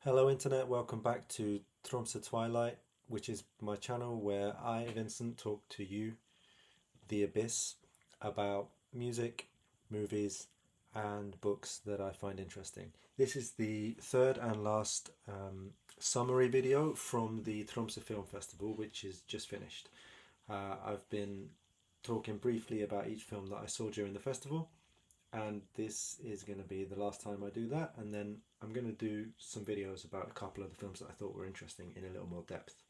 Hello Internet, welcome back to Tromsø Twilight, which is my channel where I, Vincent, talk to you, the Abyss, about music, movies, and books that I find interesting. This is the third and last summary video from the Tromsø Film Festival, which is just finished. I've been talking briefly about each film that I saw during the festival, and this is going to be the last time I do that, and then I'm going to do some videos about a couple of the films that I thought were interesting in a little more depth.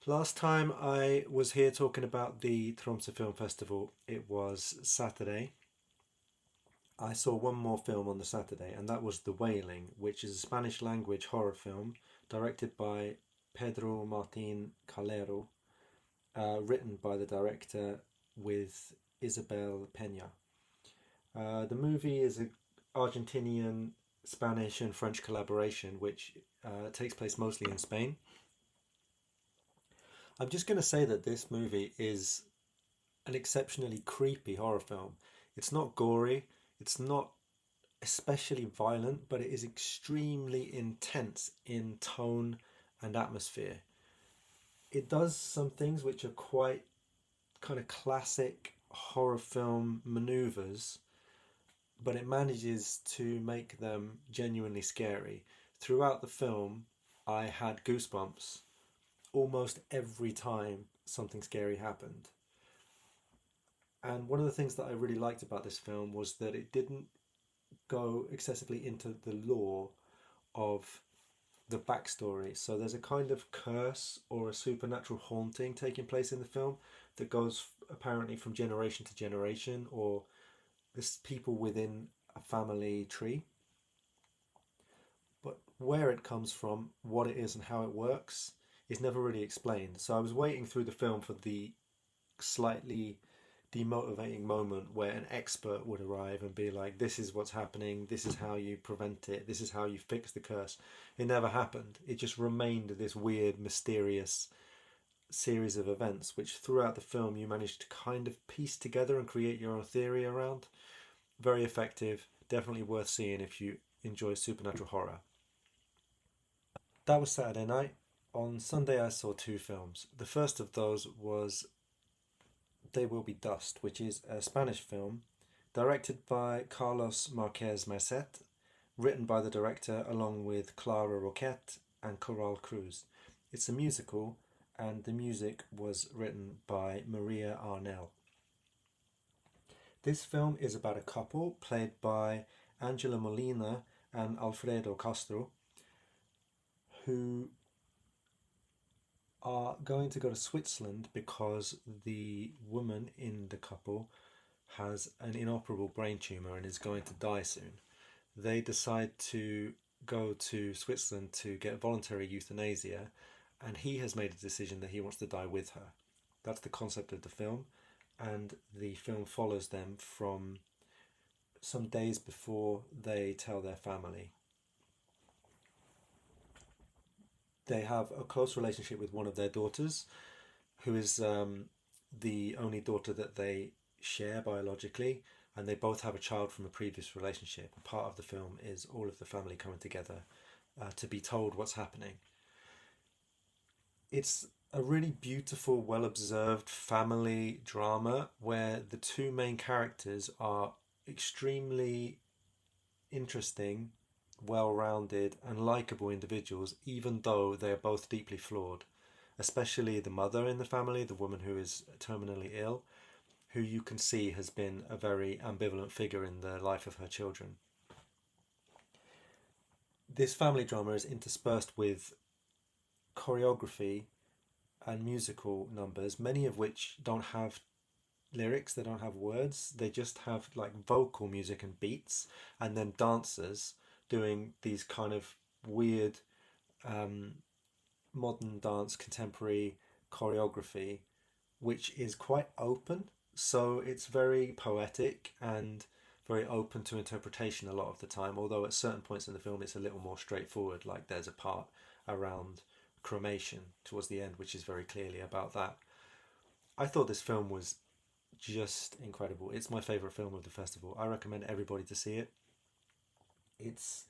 Last time I was here talking about the Tromsø Film Festival, it was Saturday. I saw one more film on the Saturday, and that was The Wailing, which is a Spanish language horror film directed by Pedro Martín Calero, written by the director with Isabel Peña. The movie is an Argentinian, Spanish, and French collaboration, which takes place mostly in Spain. I'm just going to say that this movie is an exceptionally creepy horror film. It's not gory, it's not especially violent, but it is extremely intense in tone and atmosphere. It does some things which are quite kind of classic horror film maneuvers, but it manages to make them genuinely scary. Throughout the film, I had goosebumps almost every time something scary happened. And one of the things that I really liked about this film was that it didn't go excessively into the lore of the backstory. So there's a kind of curse or a supernatural haunting taking place in the film that goes apparently from generation to generation, or this people within a family tree. But where it comes from, what it is, and how it works is never really explained. So I was waiting through the film for the slightly demotivating moment where an expert would arrive and be like, this is what's happening, this is how you prevent it, this is how you fix the curse. It never happened. It just remained this weird, mysterious series of events, which throughout the film you managed to kind of piece together and create your own theory around. Very effective, definitely worth seeing if you enjoy supernatural horror. That was Saturday night. On Sunday, I saw two films. The first of those was They Will Be Dust, which is a Spanish film directed by Carlos Marques-Marcet, written by the director along with Clara Roquet and Coral Cruz. It's a musical, and the music was written by Maria Arnell. This film is about a couple played by Angela Molina and Alfredo Castro, who are going to go to Switzerland because the woman in the couple has an inoperable brain tumor and is going to die soon. They decide to go to Switzerland to get voluntary euthanasia, and he has made a decision that he wants to die with her. That's the concept of the film, and the film follows them from some days before they tell their family. They have a close relationship with one of their daughters, who is the only daughter that they share biologically, and they both have a child from a previous relationship. Part of the film is all of the family coming together to be told what's happening. It's a really beautiful, well observed family drama where the two main characters are extremely interesting, well rounded, and likable individuals, even though they are both deeply flawed. Especially the mother in the family, the woman who is terminally ill, who you can see has been a very ambivalent figure in the life of her children. This family drama is interspersed with choreography and musical numbers, many of which don't have lyrics, they don't have words, they just have like vocal music and beats, and then dancers doing these kind of weird modern dance, contemporary choreography, which is quite open. So it's very poetic and very open to interpretation a lot of the time, although at certain points in the film it's a little more straightforward, like there's a part around cremation towards the end, which is very clearly about that. I thought this film was just incredible. It's my favourite film of the festival. I recommend everybody to see it. It's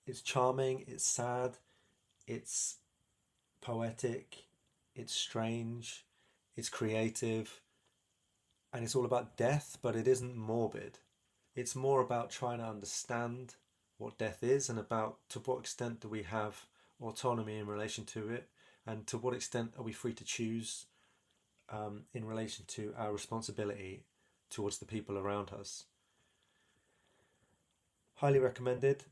It's charming, it's sad, it's poetic, it's strange, it's creative, and it's all about death, but it isn't morbid. It's more about trying to understand what death is and about to what extent do we have autonomy in relation to it, and to what extent are we free to choose in relation to our responsibility towards the people around us. Highly recommended.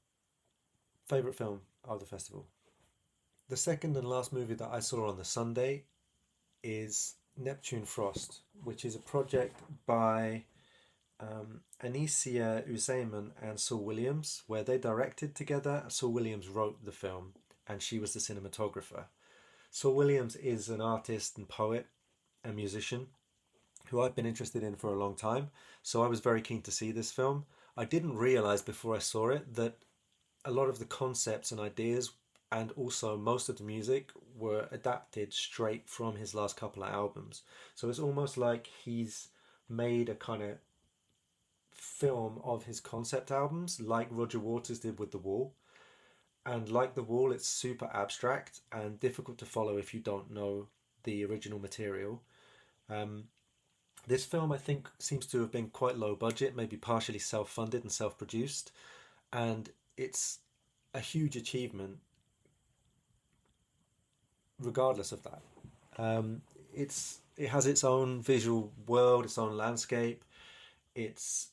Favourite film of the festival. The second and last movie that I saw on the Sunday is Neptune Frost, which is a project by Anisia, Uzeyman, and Saul Williams, where they directed together. Saul Williams wrote the film, and she was the cinematographer. Saul Williams is an artist and poet and musician who I've been interested in for a long time, so I was very keen to see this film. I didn't realise before I saw it that a lot of the concepts and ideas and also most of the music were adapted straight from his last couple of albums. So it's almost like he's made a kind of film of his concept albums, like Roger Waters did with The Wall. And like The Wall, it's super abstract and difficult to follow if you don't know the original material. Um, this film, I think, seems to have been quite low budget, maybe partially self funded and self produced. And it's a huge achievement regardless of that. It has its own visual world, its own landscape. It's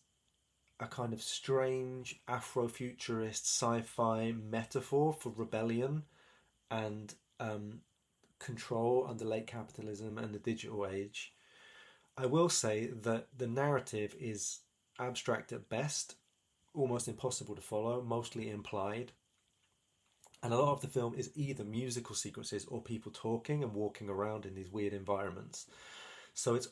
a kind of strange Afrofuturist sci-fi metaphor for rebellion and control under late capitalism and the digital age. I will say that the narrative is abstract at best, almost impossible to follow, mostly implied. And a lot of the film is either musical sequences or people talking and walking around in these weird environments. So it's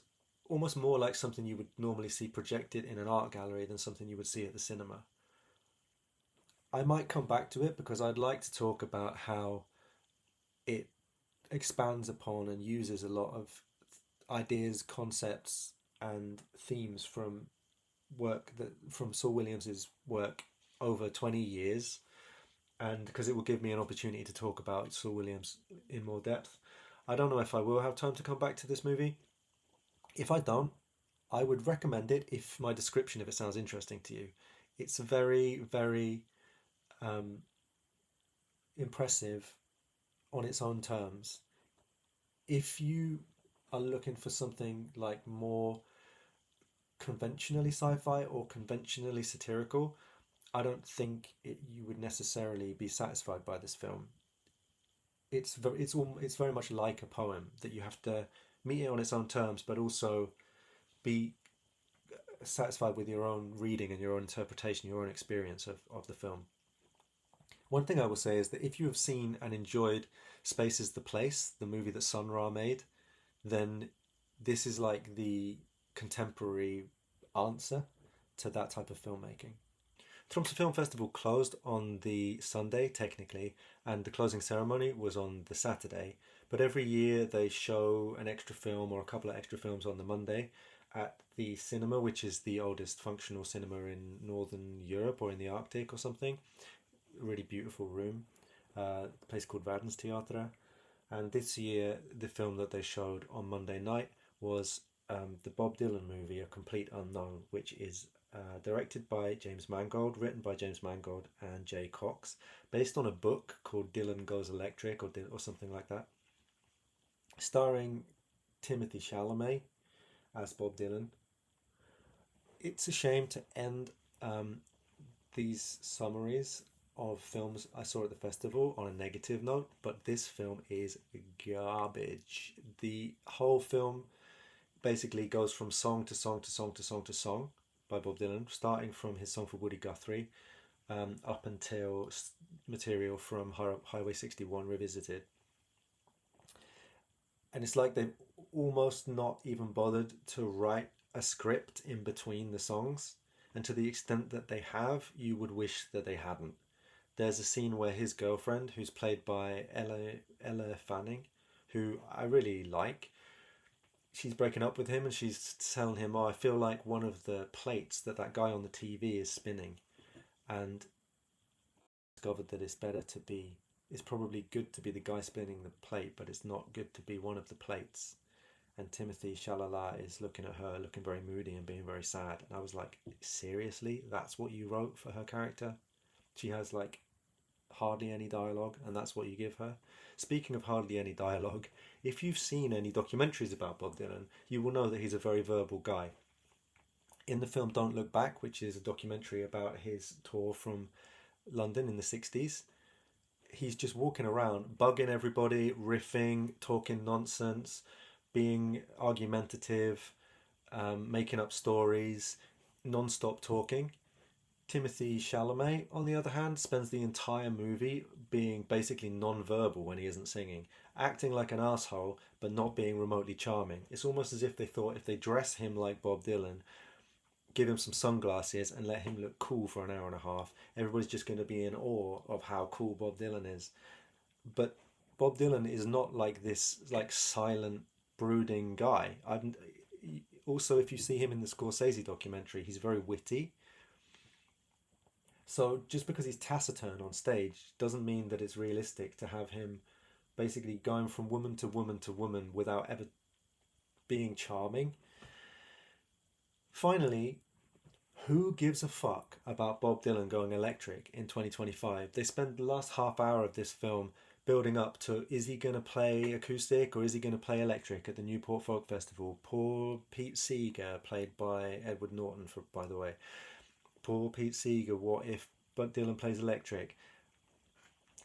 almost more like something you would normally see projected in an art gallery than something you would see at the cinema. I might come back to it because I'd like to talk about how it expands upon and uses a lot of ideas, concepts, and themes from Saul Williams's work over 20 years, and because it will give me an opportunity to talk about Saul Williams in more depth. I don't know if I will have time to come back to this movie. If I don't, I would recommend it if my description of it sounds interesting to you. It's very, very um, impressive on its own terms. If you are looking for something like more conventionally sci-fi or conventionally satirical, I don't think you would necessarily be satisfied by this film. It's very much like a poem that you have to meet it on its own terms, but also be satisfied with your own reading and your own interpretation, your own experience of the film. One thing I will say is that if you have seen and enjoyed Space is the Place, the movie that Sun Ra made, then this is like the contemporary answer to that type of filmmaking. Tromsø Film Festival closed on the Sunday, technically, and the closing ceremony was on the Saturday. But every year they show an extra film or a couple of extra films on the Monday at the cinema, which is the oldest functional cinema in Northern Europe or in the Arctic or something. A really beautiful room. A place called Verdenstheatre. And this year, the film that they showed on Monday night was the Bob Dylan movie, A Complete Unknown, which is directed by James Mangold, written by James Mangold and Jay Cox, based on a book called Dylan Goes Electric or something like that, starring Timothy Chalamet as Bob Dylan. It's a shame to end these summaries of films I saw at the festival on a negative note, but this film is garbage. The whole film basically goes from song to song to song to song to song by Bob Dylan, starting from his song for Woody Guthrie up until material from Highway 61 Revisited. And it's like they've almost not even bothered to write a script in between the songs. And to the extent that they have, you would wish that they hadn't. There's a scene where his girlfriend, who's played by Ella Fanning, who I really like, she's breaking up with him and she's telling him, "Oh, I feel like one of the plates that guy on the TV is spinning." And discovered that it's probably good to be the guy spinning the plate, but it's not good to be one of the plates. And Timothy Chalamet is looking at her, looking very moody and being very sad. And I was like, seriously? That's what you wrote for her character? She has like hardly any dialogue, and that's what you give her? Speaking of hardly any dialogue, if you've seen any documentaries about Bob Dylan, you will know that he's a very verbal guy. In the film Don't Look Back, which is a documentary about his tour from London in the 60s, he's just walking around, bugging everybody, riffing, talking nonsense, being argumentative, making up stories, non-stop talking. Timothy Chalamet, on the other hand, spends the entire movie being basically non-verbal when he isn't singing, acting like an asshole, but not being remotely charming. It's almost as if they thought if they dress him like Bob Dylan, give him some sunglasses and let him look cool for an hour and a half, everybody's just going to be in awe of how cool Bob Dylan is. But Bob Dylan is not like this like silent, brooding guy. Also, if you see him in the Scorsese documentary, he's very witty. So just because he's taciturn on stage doesn't mean that it's realistic to have him basically going from woman to woman to woman without ever being charming. Finally, who gives a fuck about Bob Dylan going electric in 2025? They spend the last half hour of this film building up to, is he going to play acoustic or is he going to play electric at the Newport Folk Festival? Poor Pete Seeger, played by Edward Norton, by the way. Poor Pete Seeger, what if Bob Dylan plays electric?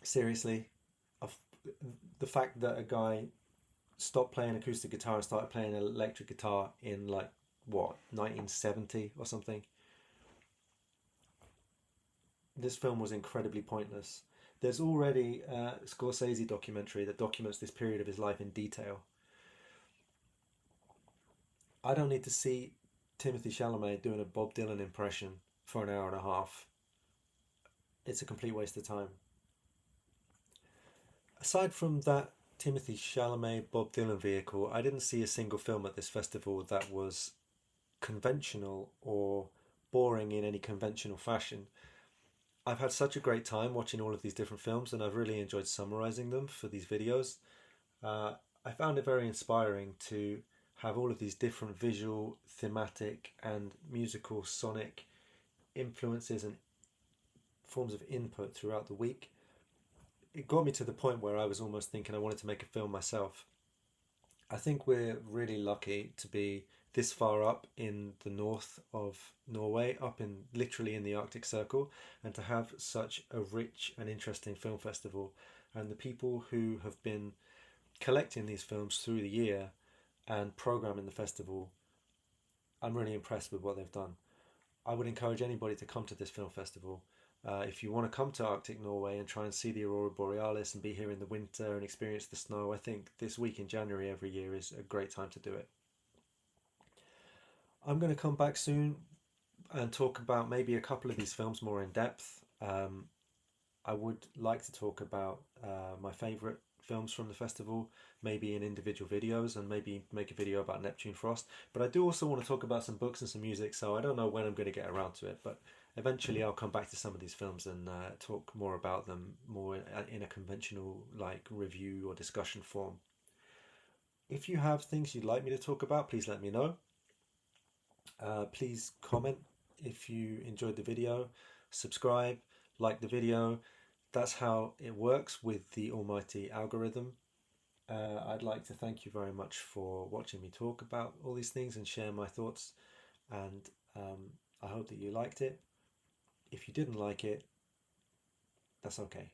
Seriously? The fact that a guy stopped playing acoustic guitar and started playing electric guitar in 1970 or something? This film was incredibly pointless. There's already a Scorsese documentary that documents this period of his life in detail. I don't need to see Timothy Chalamet doing a Bob Dylan impression for an hour and a half. It's a complete waste of time. Aside from that Timothy Chalamet Bob Dylan vehicle, I didn't see a single film at this festival that was conventional or boring in any conventional fashion. I've had such a great time watching all of these different films, and I've really enjoyed summarizing them for these videos. I found it very inspiring to have all of these different visual, thematic, and musical sonic influences and forms of input throughout the week. It got me to the point where I was almost thinking I wanted to make a film myself. I think we're really lucky to be this far up in the north of Norway, literally in the Arctic Circle, and to have such a rich and interesting film festival. And the people who have been collecting these films through the year and programming the festival, I'm really impressed with what they've done. I would encourage anybody to come to this film festival. If you want to come to Arctic Norway and try and see the Aurora Borealis and be here in the winter and experience the snow, I think this week in January every year is a great time to do it. I'm going to come back soon and talk about maybe a couple of these films more in depth. I would like to talk about my favourite films from the festival, maybe in individual videos, and maybe make a video about Neptune Frost. But I do also want to talk about some books and some music, so I don't know when I'm going to get around to it, but eventually I'll come back to some of these films and talk more about them more in a conventional review or discussion form. If you have things you'd like me to talk about, please let me know. Please comment if you enjoyed the video, subscribe, like the video. That's how it works with the almighty algorithm. I'd like to thank you very much for watching me talk about all these things and share my thoughts, and I hope that you liked it. If you didn't like it, that's okay.